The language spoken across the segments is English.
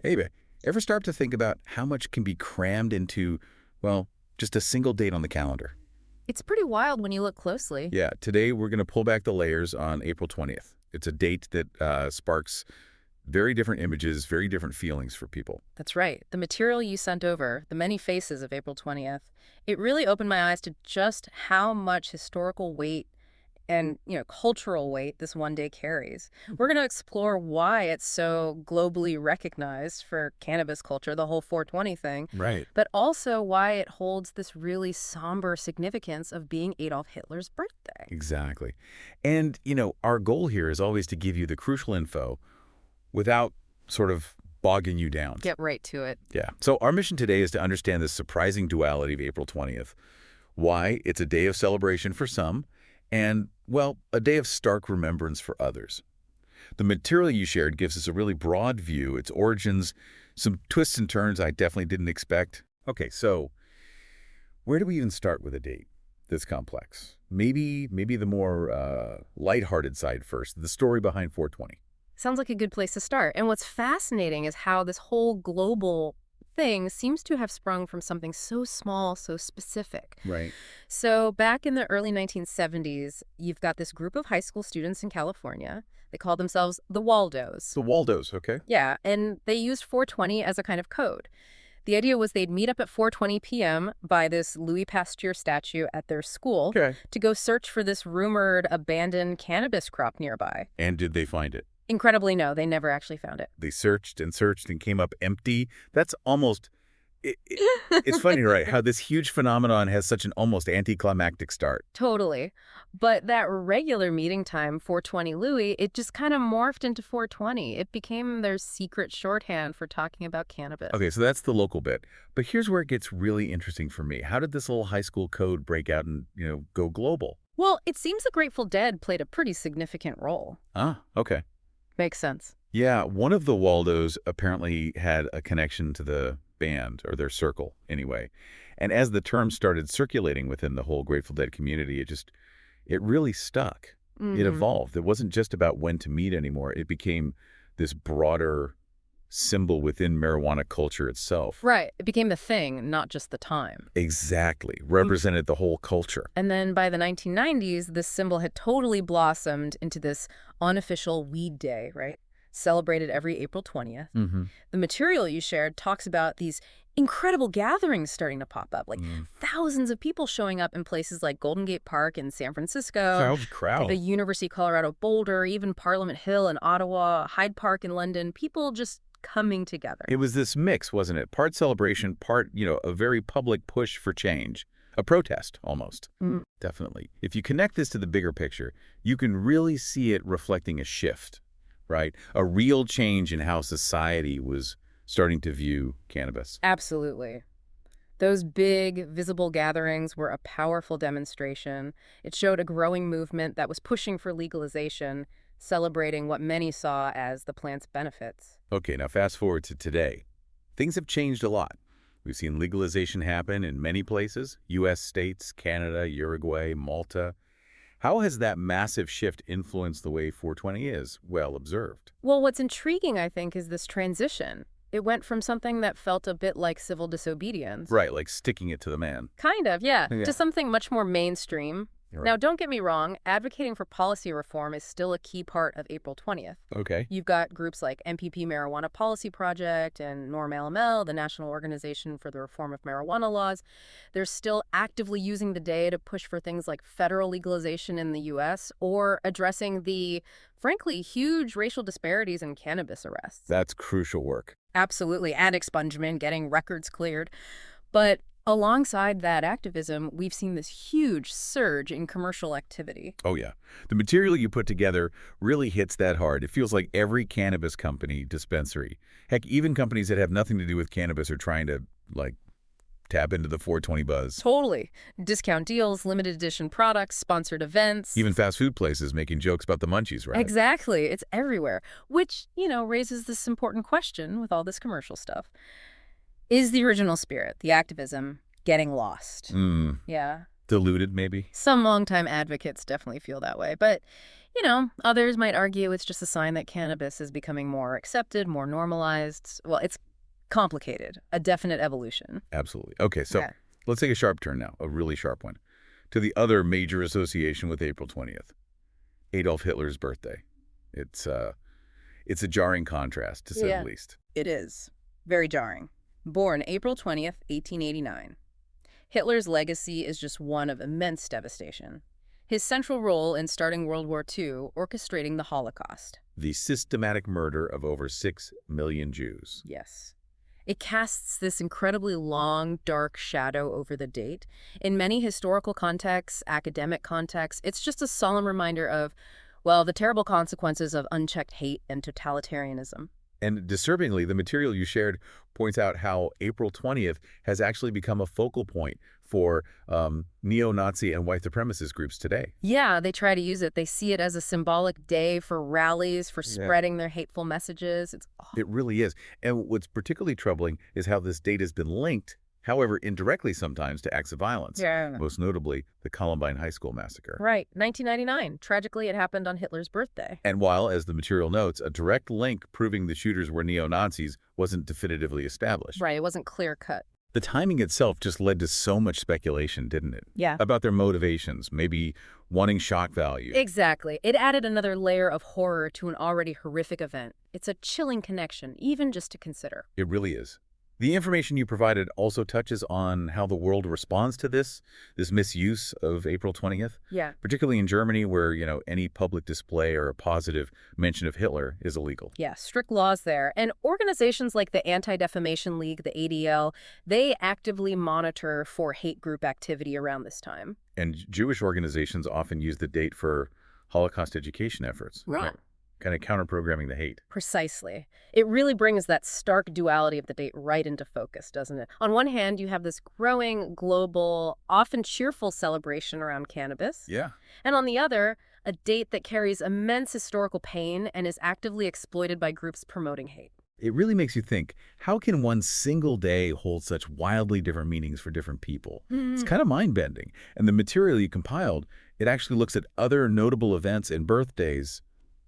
Hey, ever start to think about how much can be crammed into, well, just a single date on the calendar? It's pretty wild when you look closely. Yeah, today we're going to pull back the layers on April 20th. It's a date that sparks very different images, very different feelings for people. That's right. The material you sent over, the many faces of April 20th, it really opened my eyes to just how much historical weight and, cultural weight this one day carries. We're going to explore why it's so globally recognized for cannabis culture, the whole 420 thing, Right. but also why it holds this really somber significance of being Adolf Hitler's birthday. Exactly. And, our goal here is always to give you the crucial info without sort of bogging you down. Get right to it. Yeah. So our mission today is to understand the surprising duality of April 20th, why it's a day of celebration for some, and, well, a day of stark remembrance for others. The material you shared gives us a really broad view, its origins, some twists and turns I definitely didn't expect. Okay, so where do we even start with a date this complex? Maybe the more lighthearted side first, the story behind 420. Sounds like a good place to start. And what's fascinating is how this whole global thing seems to have sprung from something so small, so specific. Right. So back in the early 1970s, you've got this group of high school students in California. They call themselves the Waldos. The Waldos, okay? Yeah, and they used 420 as a kind of code. The idea was they'd meet up at 4:20 p.m. by this Louis Pasteur statue at their school Okay. to go search for this rumored abandoned cannabis crop nearby. And did they find it? Incredibly, no, they never actually found it. They searched and came up empty. That's almost... it's funny, right, how this huge phenomenon has such an almost anticlimactic start. Totally. But that regular meeting time, 420 Louis, it just kind of morphed into 420. It became their secret shorthand for talking about cannabis. Okay, so that's the local bit. But here's where it gets really interesting for me. How did this little high school code break out and, go global? Well, it seems the Grateful Dead played a pretty significant role. Ah, okay. Makes sense. Yeah, one of the Waldos apparently had a connection to the band, or their circle, anyway. And as the term started circulating within the whole Grateful Dead community, it really stuck. It Hmm. evolved. It wasn't just about when to meet anymore. It became this broader symbol within marijuana culture itself. Right. It became the thing, not just the time. Exactly. Represented the whole culture. And then by the 1990s, this symbol had totally blossomed into this unofficial weed day, right? Celebrated every April 20th. Mm-hmm. The material you shared talks about these incredible gatherings starting to pop up, like thousands of people showing up in places like Golden Gate Park in San Francisco, Crowd. the University of Colorado Boulder, even Parliament Hill in Ottawa, Hyde Park in London, people just coming together. It was this mix, wasn't it? Part celebration, part, a very public push for change. A protest, almost. Mm. Definitely. If you connect this to the bigger picture, you can really see it reflecting a shift, right? A real change in how society was starting to view cannabis. Absolutely. Those big, visible gatherings were a powerful demonstration. It showed a growing movement that was pushing for legalization, celebrating what many saw as the plant's benefits. Okay, now fast forward to today. Things have changed a lot. We've seen legalization happen in many places, U.S. states, Canada, Uruguay, Malta. How has that massive shift influenced the way 420 is well observed? Well, what's intriguing, I think, is this transition. It went from something that felt a bit like civil disobedience. Right, like sticking it to the man. Kind of, yeah, Yeah. to something much more mainstream. You're Now, right. don't get me wrong, advocating for policy reform is still a key part of April 20th. Okay. You've got groups like MPP Marijuana Policy Project and NORM-LML, the National Organization for the Reform of Marijuana Laws. They're still actively using the day to push for things like federal legalization in the U.S. or addressing the, frankly, huge racial disparities in cannabis arrests. That's crucial work. Absolutely, and expungement, getting records cleared. But alongside that activism, we've seen this huge surge in commercial activity. Oh, yeah. The material you put together really hits that hard. It feels like every cannabis company, dispensary, heck, even companies that have nothing to do with cannabis are trying to, tap into the 420 buzz. Totally. Discount deals, limited edition products, sponsored events. Even fast food places making jokes about the munchies, right? Exactly. It's everywhere, which, raises this important question with all this commercial stuff. Is the original spirit, the activism, getting lost? Mm. Yeah. Diluted, maybe? Some longtime advocates definitely feel that way, but, others might argue it's just a sign that cannabis is becoming more accepted, more normalized. Well, it's complicated, a definite evolution. Absolutely. Okay, so Yeah. let's take a sharp turn now, a really sharp one, to the other major association with April 20th, Adolf Hitler's birthday. It's a jarring contrast, to say the Yeah. least. It is. Very jarring. Born April 20th, 1889. Hitler's legacy is just one of immense devastation. His central role in starting World War II, orchestrating the Holocaust. The systematic murder of over 6 million Jews. Yes. It casts this incredibly long, dark shadow over the date. In many historical contexts, academic contexts, it's just a solemn reminder of, well, the terrible consequences of unchecked hate and totalitarianism. And disturbingly, the material you shared points out how April 20th has actually become a focal point for neo-Nazi and white supremacist groups today. Yeah, they try to use it. They see it as a symbolic day for rallies, for spreading their hateful messages. It really is. And what's particularly troubling is how this date has been linked, however indirectly sometimes, to acts of violence. Yeah. Most notably, the Columbine High School massacre. Right, 1999. Tragically, it happened on Hitler's birthday. And while, as the material notes, a direct link proving the shooters were neo-Nazis wasn't definitively established. Right, it wasn't clear cut. The timing itself just led to so much speculation, didn't it? Yeah. About their motivations, maybe wanting shock value. Exactly. It added another layer of horror to an already horrific event. It's a chilling connection, even just to consider. It really is. The information you provided also touches on how the world responds to this misuse of April 20th, Yeah. particularly in Germany where, any public display or a positive mention of Hitler is illegal. Yeah, strict laws there. And organizations like the Anti-Defamation League, the ADL, they actively monitor for hate group activity around this time. And Jewish organizations often use the date for Holocaust education efforts. Right. Kind of counter-programming the hate. Precisely. It really brings that stark duality of the date right into focus, doesn't it? On one hand, you have this growing, global, often cheerful celebration around cannabis. Yeah. And on the other, a date that carries immense historical pain and is actively exploited by groups promoting hate. It really makes you think, how can one single day hold such wildly different meanings for different people? It's kind of mind-bending. And the material you compiled, it actually looks at other notable events and birthdays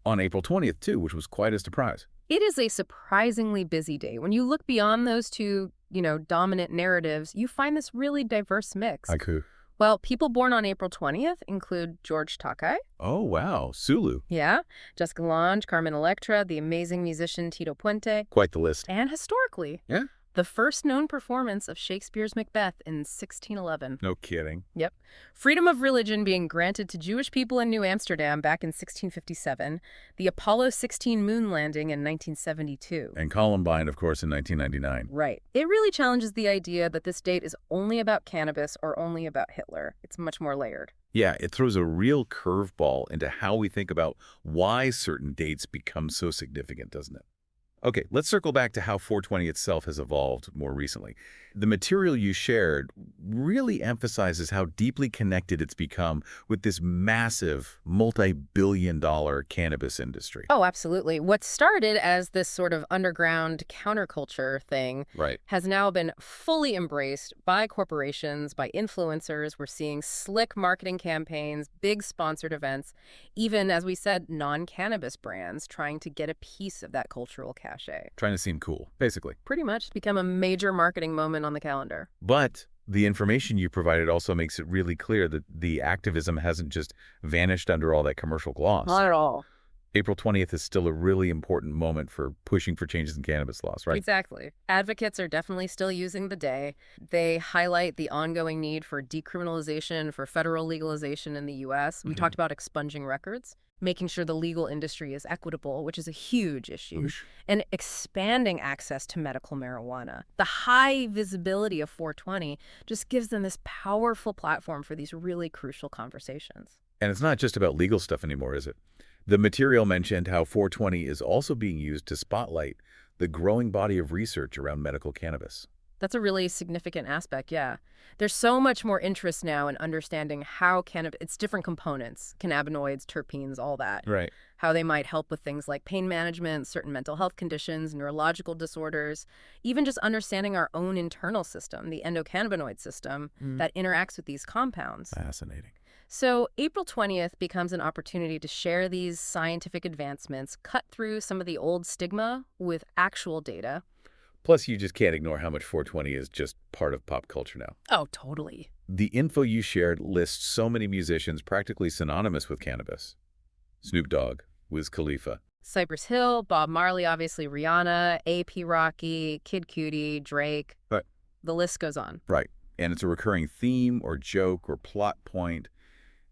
on April 20th, too, which was quite a surprise. It is a surprisingly busy day. When you look beyond those two, dominant narratives, you find this really diverse mix. Haiku. Well, people born on April 20th include George Takei. Oh, wow. Sulu. Yeah. Jessica Lange, Carmen Electra, the amazing musician Tito Puente. Quite the list. And historically, Yeah. the first known performance of Shakespeare's Macbeth in 1611. No kidding. Yep. Freedom of religion being granted to Jewish people in New Amsterdam back in 1657. The Apollo 16 moon landing in 1972. And Columbine, of course, in 1999. Right. It really challenges the idea that this date is only about cannabis or only about Hitler. It's much more layered. Yeah, it throws a real curveball into how we think about why certain dates become so significant, doesn't it? Okay, let's circle back to how 420 itself has evolved more recently. The material you shared really emphasizes how deeply connected it's become with this massive, multi-billion-dollar cannabis industry. Oh, absolutely. What started as this sort of underground counterculture thing Right. has now been fully embraced by corporations, by influencers. We're seeing slick marketing campaigns, big sponsored events, even, as we said, non-cannabis brands trying to get a piece of that cultural cachet. Trying to seem cool, basically. Pretty much become a major marketing moment on the calendar. But the information you provided also makes it really clear that the activism hasn't just vanished under all that commercial gloss. Not at all. April 20th is still a really important moment for pushing for changes in cannabis laws, right? Exactly. Advocates are definitely still using the day. They highlight the ongoing need for decriminalization, for federal legalization in the U.S. We talked about expunging records, making sure the legal industry is equitable, which is a huge issue, and expanding access to medical marijuana. The high visibility of 420 just gives them this powerful platform for these really crucial conversations. And it's not just about legal stuff anymore, is it? The material mentioned how 420 is also being used to spotlight the growing body of research around medical cannabis. That's a really significant aspect, yeah. There's so much more interest now in understanding how cannabis, its different components, cannabinoids, terpenes, all that, Right. how they might help with things like pain management, certain mental health conditions, neurological disorders, even just understanding our own internal system, the endocannabinoid system, that interacts with these compounds. Fascinating. So April 20th becomes an opportunity to share these scientific advancements, cut through some of the old stigma with actual data. Plus, you just can't ignore how much 420 is just part of pop culture now. Oh, totally. The info you shared lists so many musicians practically synonymous with cannabis. Snoop Dogg, Wiz Khalifa. Cypress Hill, Bob Marley, obviously Rihanna, A.P. Rocky, Kid Cudi, Drake. Right. The list goes on. Right. And it's a recurring theme or joke or plot point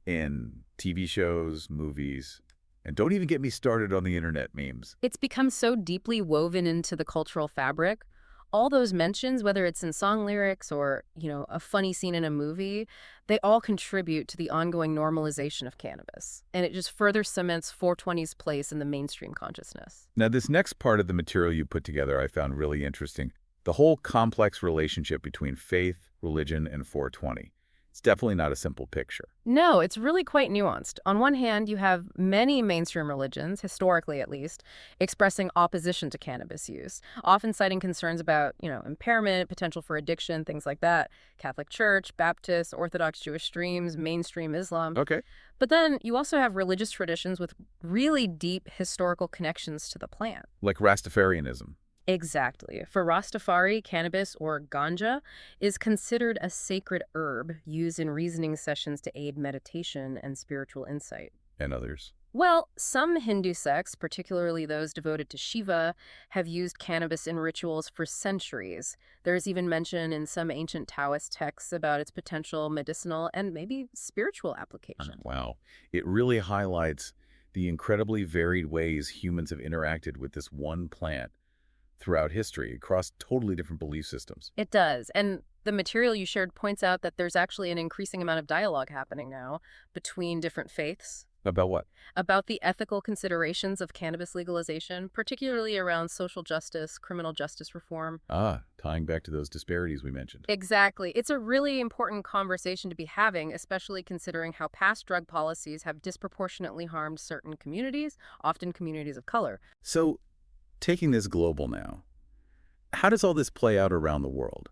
in TV shows, movies. And don't even get me started on the internet memes. It's become so deeply woven into the cultural fabric. All those mentions, whether it's in song lyrics or, a funny scene in a movie, they all contribute to the ongoing normalization of cannabis. And it just further cements 420's place in the mainstream consciousness. Now, this next part of the material you put together I found really interesting. The whole complex relationship between faith, religion, and 420. It's definitely not a simple picture. No, it's really quite nuanced. On one hand, you have many mainstream religions, historically at least, expressing opposition to cannabis use, often citing concerns about, impairment, potential for addiction, things like that. Catholic Church, Baptist, Orthodox Jewish streams, mainstream Islam. Okay. But then you also have religious traditions with really deep historical connections to the plant. Like Rastafarianism. Exactly. For Rastafari, cannabis, or ganja, is considered a sacred herb used in reasoning sessions to aid meditation and spiritual insight. And others. Well, some Hindu sects, particularly those devoted to Shiva, have used cannabis in rituals for centuries. There's even mention in some ancient Taoist texts about its potential medicinal and maybe spiritual application. Wow. It really highlights the incredibly varied ways humans have interacted with this one plant throughout history across totally different belief systems. It does. And the material you shared points out that there's actually an increasing amount of dialogue happening now between different faiths About what? about the ethical considerations of cannabis legalization, particularly around social justice, criminal justice reform. Tying back to those disparities we mentioned. Exactly. It's a really important conversation to be having, especially considering how past drug policies have disproportionately harmed certain communities, often communities of color. So, taking this global now, how does all this play out around the world?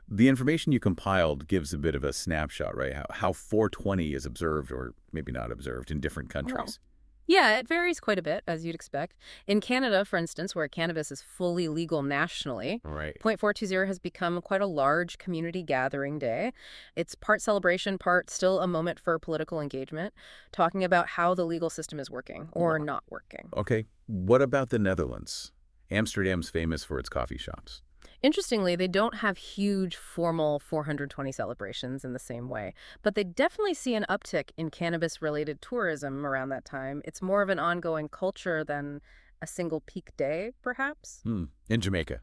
The information you compiled gives a bit of a snapshot, right? How 420 is observed or maybe not observed in different countries. Yeah, it varies quite a bit, as you'd expect. In Canada, for instance, where cannabis is fully legal nationally, Right. Point 420 has become quite a large community gathering day. It's part celebration, part still a moment for political engagement, talking about how the legal system is working or not working. Okay. What about the Netherlands? Amsterdam's famous for its coffee shops. Interestingly, they don't have huge formal 420 celebrations in the same way, but they definitely see an uptick in cannabis-related tourism around that time. It's more of an ongoing culture than a single peak day, perhaps. In Jamaica,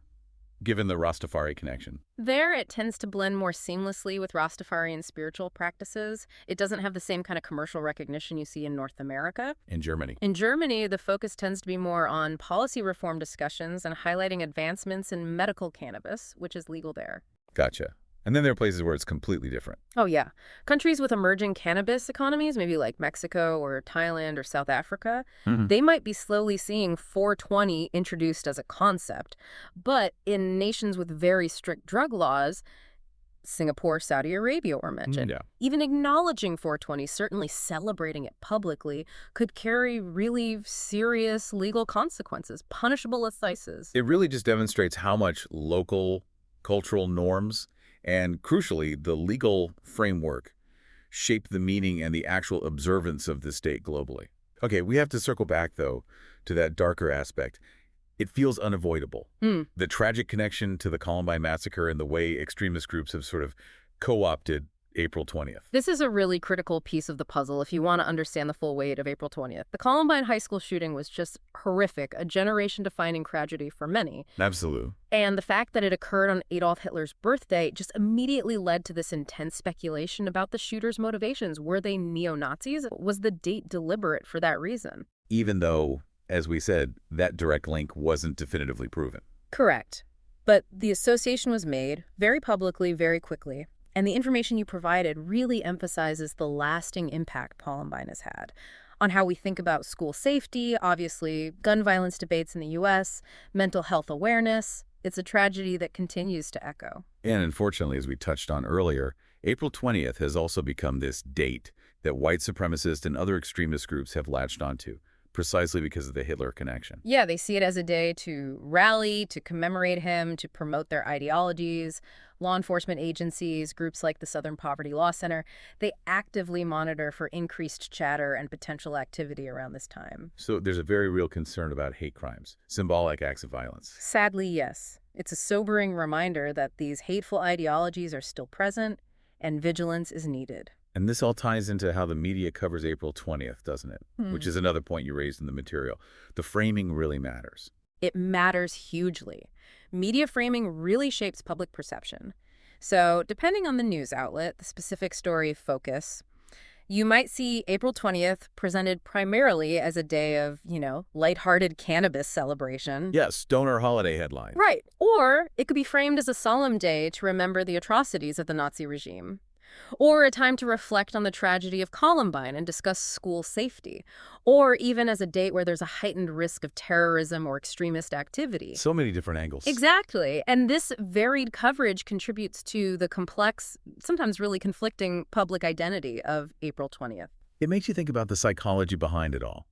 given the Rastafari connection. There, it tends to blend more seamlessly with Rastafarian spiritual practices. It doesn't have the same kind of commercial recognition you see in North America. In Germany. In Germany, the focus tends to be more on policy reform discussions and highlighting advancements in medical cannabis, which is legal there. Gotcha. And then there are places where it's completely different. Oh, yeah. Countries with emerging cannabis economies, maybe like Mexico or Thailand or South Africa, they might be slowly seeing 420 introduced as a concept. But in nations with very strict drug laws, Singapore, Saudi Arabia were mentioned. Yeah. Even acknowledging 420, certainly celebrating it publicly, could carry really serious legal consequences, punishable offenses. It really just demonstrates how much local cultural norms and, crucially, the legal framework shape the meaning and the actual observance of the state globally. Okay, we have to circle back, though, to that darker aspect. It feels unavoidable. The tragic connection to the Columbine massacre and the way extremist groups have sort of co-opted April 20th. This is a really critical piece of the puzzle if you want to understand the full weight of April 20th. The Columbine High School shooting was just horrific, a generation-defining tragedy for many. Absolutely. And the fact that it occurred on Adolf Hitler's birthday just immediately led to this intense speculation about the shooter's motivations. Were they neo-Nazis? Was the date deliberate for that reason? Even though, as we said, that direct link wasn't definitively proven. Correct. But the association was made very publicly, very quickly. And the information you provided really emphasizes the lasting impact Columbine has had on how we think about school safety, obviously, gun violence debates in the U.S., mental health awareness. It's a tragedy that continues to echo. And unfortunately, as we touched on earlier, April 20th has also become this date that white supremacist and other extremist groups have latched onto, precisely because of the Hitler connection. Yeah, they see it as a day to rally, to commemorate him, to promote their ideologies. Law enforcement agencies, groups like the Southern Poverty Law Center, they actively monitor for increased chatter and potential activity around this time. So there's a very real concern about hate crimes, symbolic acts of violence. Sadly, yes. It's a sobering reminder that these hateful ideologies are still present and vigilance is needed. And this all ties into how the media covers April 20th, doesn't it? Which is another point you raised in the material. The framing really matters. It matters hugely. Media framing really shapes public perception. So, depending on the news outlet, the specific story focus, you might see April 20th presented primarily as a day of, lighthearted cannabis celebration. Yes, stoner holiday headline. Right. Or it could be framed as a solemn day to remember the atrocities of the Nazi regime. Or a time to reflect on the tragedy of Columbine and discuss school safety. Or even as a date where there's a heightened risk of terrorism or extremist activity. So many different angles. Exactly. And this varied coverage contributes to the complex, sometimes really conflicting public identity of April 20th. It makes you think about the psychology behind it all.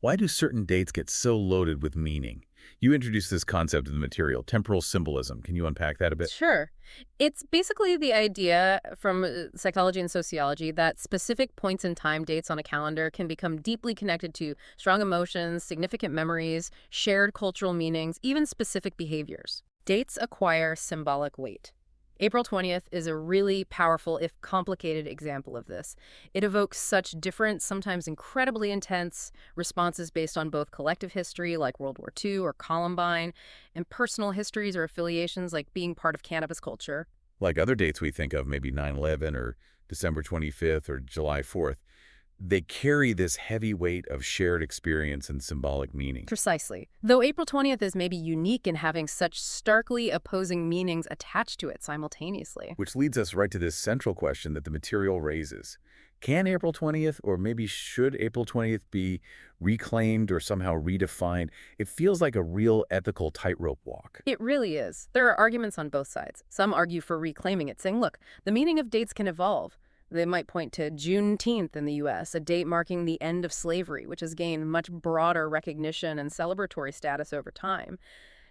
Why do certain dates get so loaded with meaning? You introduced this concept in the material, temporal symbolism. Can you unpack that a bit? Sure. It's basically the idea from psychology and sociology that specific points in time dates on a calendar can become deeply connected to strong emotions, significant memories, shared cultural meanings, even specific behaviors. Dates acquire symbolic weight. April 20th is a really powerful, if complicated, example of this. It evokes such different, sometimes incredibly intense, responses based on both collective history, like World War II or Columbine, and personal histories or affiliations, like being part of cannabis culture. Like other dates we think of, maybe 9/11 or December 25th or July 4th, they carry this heavy weight of shared experience and symbolic meaning. Precisely. Though April 20th is maybe unique in having such starkly opposing meanings attached to it simultaneously. Which leads us right to this central question that the material raises. Can April 20th, or maybe should April 20th be reclaimed or somehow redefined? It feels like a real ethical tightrope walk. It really is. There are arguments on both sides. Some argue for reclaiming it, saying, look, the meaning of dates can evolve. They might point to Juneteenth in the U.S., a date marking the end of slavery, which has gained much broader recognition and celebratory status over time.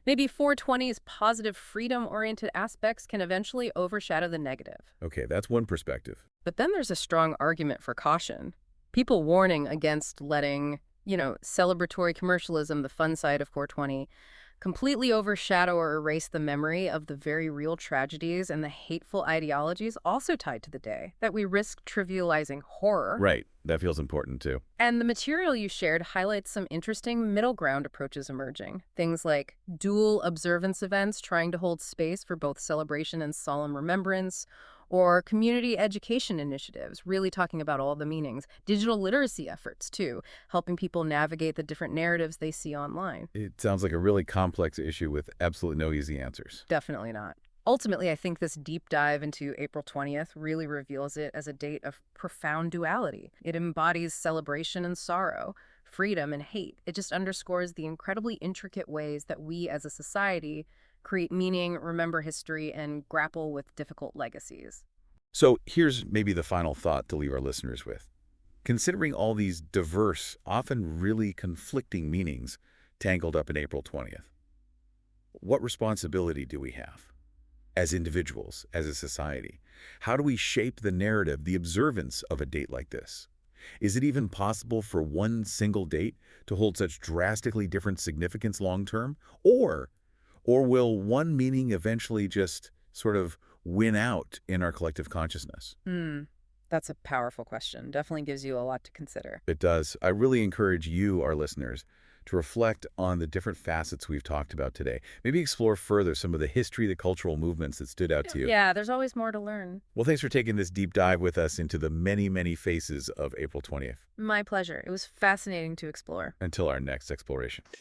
Maybe 420's positive freedom-oriented aspects can eventually overshadow the negative. Okay, that's one perspective. But then there's a strong argument for caution. People warning against letting, celebratory commercialism, the fun side of 420, completely overshadow or erase the memory of the very real tragedies and the hateful ideologies also tied to the day, that we risk trivializing horror. Right. That feels important, too. And the material you shared highlights some interesting middle ground approaches emerging. Things like dual observance events trying to hold space for both celebration and solemn remembrance, or community education initiatives, really talking about all the meanings. Digital literacy efforts, too, helping people navigate the different narratives they see online. It sounds like a really complex issue with absolutely no easy answers. Definitely not. Ultimately, I think this deep dive into April 20th really reveals it as a date of profound duality. It embodies celebration and sorrow, freedom and hate. It just underscores the incredibly intricate ways that we as a society create meaning, remember history, and grapple with difficult legacies. So here's maybe the final thought to leave our listeners with. Considering all these diverse, often really conflicting meanings tangled up in April 20th, what responsibility do we have? As individuals, as a society? How do we shape the narrative, the observance of a date like this? Is it even possible for one single date to hold such drastically different significance long-term? Or will one meaning eventually just sort of win out in our collective consciousness? That's a powerful question. Definitely gives you a lot to consider. It does. I really encourage you, our listeners, to reflect on the different facets we've talked about today. Maybe explore further some of the history, the cultural movements that stood out to you. Yeah, there's always more to learn. Well, thanks for taking this deep dive with us into the many, many faces of April 20th. My pleasure. It was fascinating to explore. Until our next exploration.